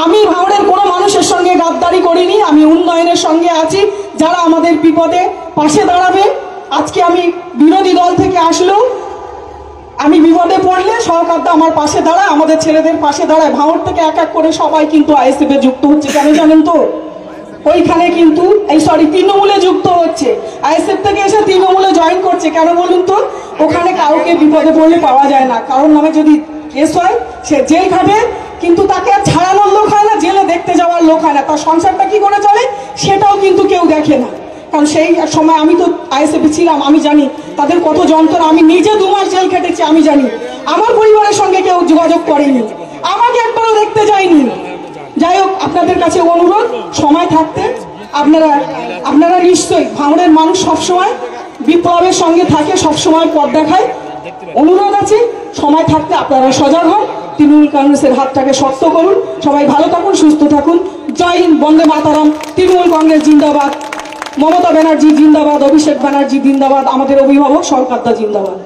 আমি ভাঙড়ের কোনো মানুষের সঙ্গে গাদ্দারি করিনি, আমি উন্নয়নের সঙ্গে আছি। যারা আমাদের বিপদে পাশে দাঁড়াবে, আজকে আমি বিরোধী দল থেকে আসলেও আমি বিপদে পড়লে সরকারটা আমার পাশে দাঁড়ায়, আমাদের ছেলেদের পাশে দাঁড়ায়। ভাঙড় থেকে এক এক করে সবাই কিন্তু আইএসএফ এ যুক্ত হচ্ছে, কেন জানেন তো? ওইখানে কিন্তু তৃণমূলে যুক্ত হচ্ছে, আইএসএফ থেকে এসে তৃণমূলে জয়েন করছে। কেন বলুন তো? ওখানে কাউকে বিপদে পড়লে পাওয়া যায় না, কারণ নামে যদি কেস হয় সে জেল খাবে, কিন্তু তাকে আর ছাড়ানোর লোক হয় না, জেলে দেখতে যাওয়ার লোক হয় না। তার সংসারটা কি করে চলে সেটাও কিন্তু কেউ দেখে না। কারণ সেই সময় আমি তো আইএসএফে ছিলাম, আমি জানি তাদের কত যন্ত্রণা। আমি নিজে 2 মাস জেল কেটেছি, আমি জানি। আমার পরিবারের সঙ্গে কেউ যোগাযোগ করেনি, আমাকে একবারও দেখতে যায়নি। যাই হোক, আপনাদের কাছে অনুরোধ, সময় থাকতে আপনারা নিশ্চয়ই, ভাঙড়ের মানুষ সবসময় বিপ্লবের সঙ্গে থাকে, সবসময় পথ দেখায়। অনুরোধ আছে, সময় থাকতে আপনারা সজাগ হন, তৃণমূল কংগ্রেসের হাতটাকে শক্ত করুন। সবাই ভালো থাকুন, সুস্থ থাকুন। জয় হিন্দ, বন্দে মাতারাম। তৃণমূল কংগ্রেস জিন্দাবাদ, মমতা ব্যানার্জি জিন্দাবাদ, অভিষেক ব্যানার্জি জিন্দাবাদ, আমাদের অভিভাবক সরকারদা জিন্দাবাদ।